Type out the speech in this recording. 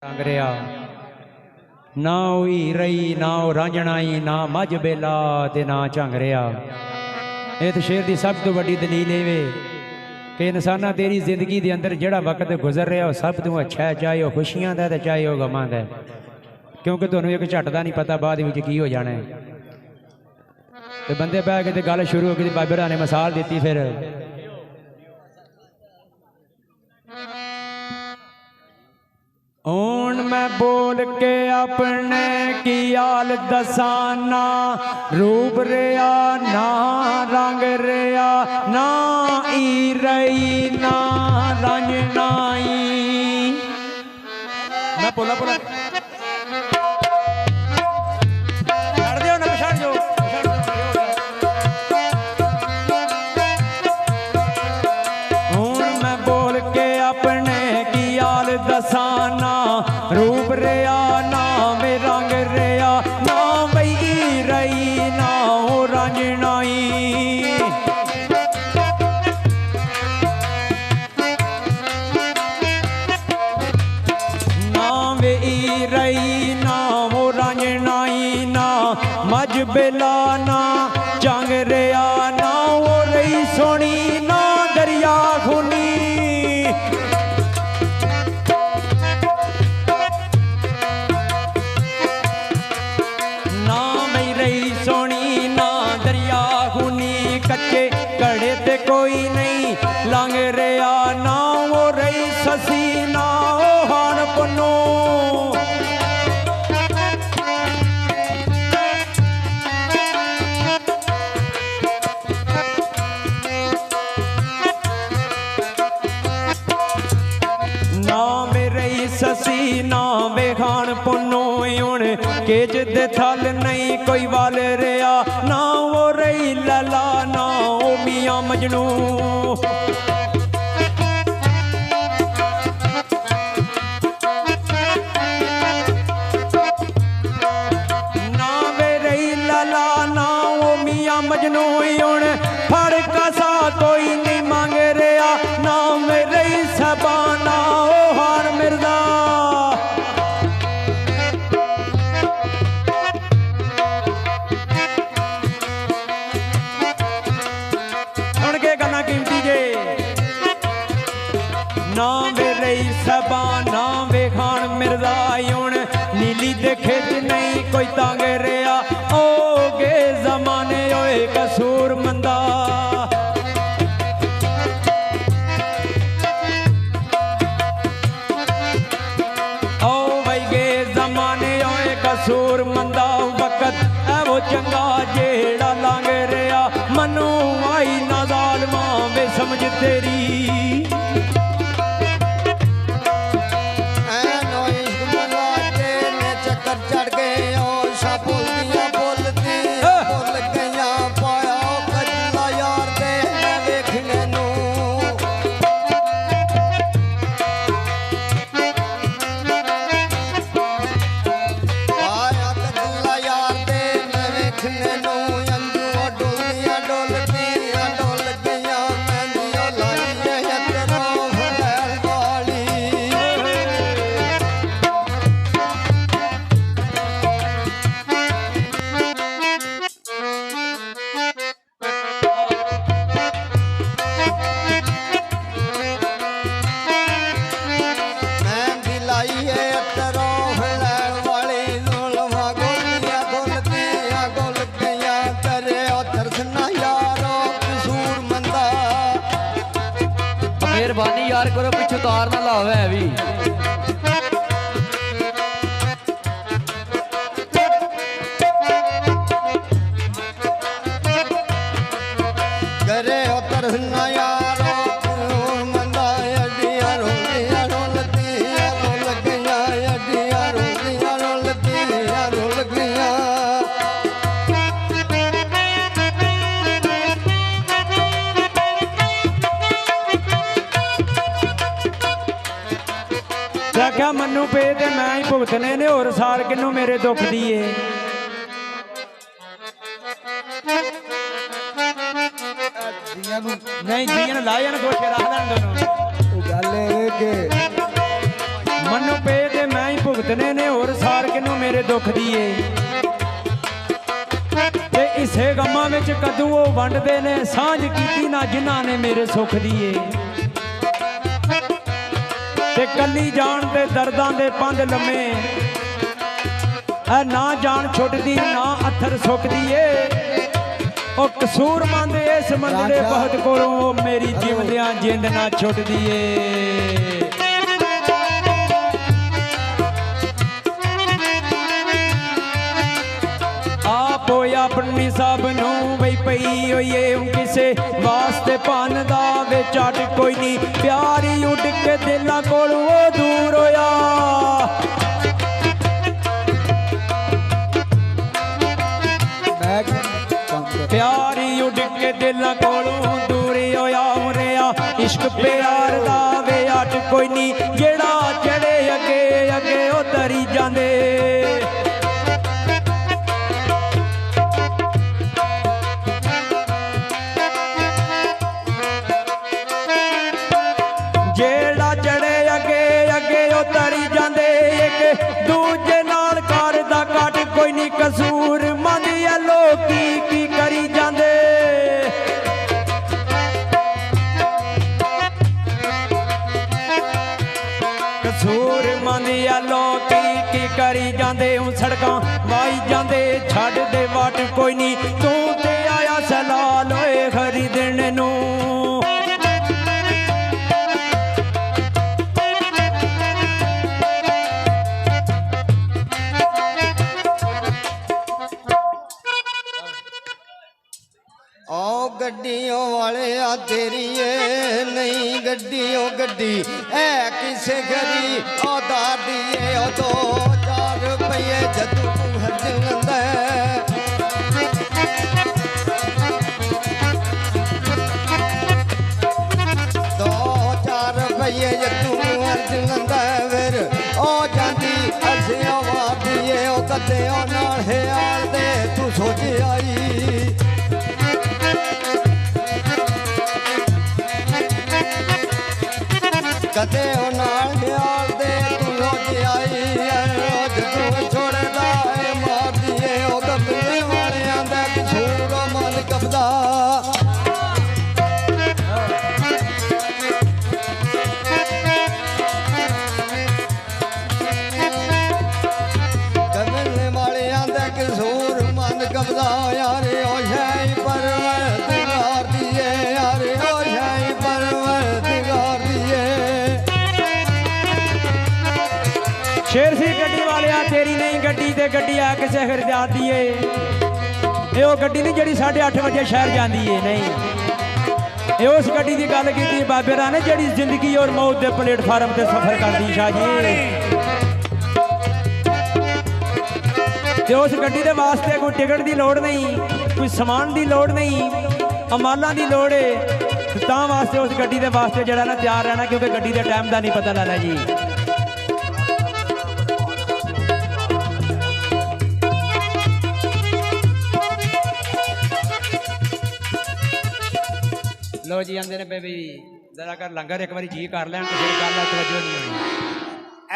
टांगरिया ना ही रही ना रांझणाई ना मझ बेला ते ना झांगरिया। ये तो शेर की सब तो बड़ी दलील है कि इंसाना तेरी जिंदगी के अंदर जोड़ा वक्त गुजर रहा सब तो अच्छा है, चाहे वह खुशियां का चाहे वह गमां का, क्योंकि तुहानू एक झट का नहीं पता बाद में की हो जाना है। तो बंदे बह के गल शुरू हो गई, बाबे ने मिसाल दी फिर हूं मैं बोल के अपने की हाल दसाना, रूप रिया ना रंग रिया ना ई रही ना रंजनाई। मैं बोला बोला दसाना रूप रिया नाम रंग रिया ना बई रही ना हो रंजनाई। ना बई रही ना हो रंजनाई ना मझ बेला ना जंग रिया ना हो रही सोनी ना दरिया खूनी। कच्चे कड़े ते कोई नहीं लंघ रिया ना वो रही ससी ना ओ हान पन्नो। ना मेरे ससी ना वे खान पन्नो हुण केज दे थल नहीं कोई वाल रिया ना वो रही लला ना ओ मियां मजनू। ना वे रही लला ना ओ मियां मजनू हुण फड़ कसा कोई नहीं मांग रिया ना वे रही सबाना ओ हार मिर्जा। ना वे रही सबा ना वे खान मिर्जा हुण नीली दे खिच नहीं कोई तंग रिया ओ गे जमाने ओए कसूर मंदा। ओ भाई गे जमाने ओए कसूर मंदा वक्त है वो चंगा जेड़ा लंघ रिया मनु आई ना जालमा वे समझ तेरी। चढ़ गए और बोलदियां बोलदी बोल गया पाया कजला यार दे मैं देखने नू। पाया कजला यार दे मैं देखने नू अंजू डोलियां डोलदियां डोल गया मैं दियो लाई है तेरा फैल वाली। मेहरबानी यार करो पिछू तार ना लावे है भी। करे तरसना यारो मंदा अडिया रोलिया रोलदिया रोल गया अडिया रोलिया रोलदिया रोल गया। क्या मनु पे ते मैं ही भुगतने ने और सार किनू मेरे दुख दिए। नहीं जी ला जाना दो शेर रख देन दोनों गल के मनु पे ते मैं ही भुगतने ने होर सार किनू मेरे दुख दिए ते इसे गमां विच कदू वो वंडदे ने सांझ कीती ना जिन्हां ने मेरे सुख दिए ते कली जान दे दर्दां दे पंध लम्मे ना जान छुटदी ना अथर सुखदी ओ कसूर मंद इस मंदरे बहुत कोलों मेरी जीवदियां जिंद ना छुटदी आप अपनी सब नू बई पई होइए किसे वास्ते भन दा वे झट कोई नहीं प्यारी उड़ के दिलां कोलों दूर होया प्यारी उड़ के दिलां कोलों दूर होया मुरिया इश्क प्यार दा वे अट कोई नहीं जेड़ा चढ़े अगे अगे ओ तरी जांदे जेड़ा चढ़े अगे अगे ओ तरी जांदे एक दूजे नाल करदा कट कोई नहीं कसूर मंद या लोकी की करी जांदे कसूर मंद या लोकी की करी जांदे सड़कां वाई जांदे छड़ दे वट कोई नहीं तू ते आया सलाल होए खरीदण नू गड्डियों वाले आ तेरी नहीं गड्डियों गड्डी है किसे खरी औदार दिए ओ 2-4 रुपये जदू हर जलंदा 2-4 रुपये जदू हर जलंदा फिर ओ जाती असे आवाज दिए ओ कदे ओ नाल ख्याल दे तू सोच आई कदे नाल ख्याल दे तू रोज आई रोज तू छोड़दा है मार दिए ओ गबले वालियां दा कसूर मन कबदा गबले वालियां दा कसूर मन कबदा यार ओ शाही परवरदिगार दिए यार ओ शाही परवरदिगार दिए शेर सी गड्डी वाले आ तेरी नहीं गड्डी ते गड्डी आ किसे खरीदार दी ये वो गड्डी नहीं जी 8:30 बजे शहर जाती है नहीं ये उस गड्डी की गल की बाबे रा ने जी जिंदगी और मौत के प्लेटफार्म से सफर करती शाह जी उस गड्डी के वास्ते कोई टिकट की लोड़ नहीं कोई समान की लोड़ नहीं अमालों की लोड़ है तो वास्ते उस गड्डी के वास्ते जरा ना तैयार रहना क्योंकि गड्डी के टाइम का नहीं पता लगना जी लो जी आंदे ने भी जरा कर लंगर एक बार जी कर लैन तो फिर गल तवज्जो नहीं होनी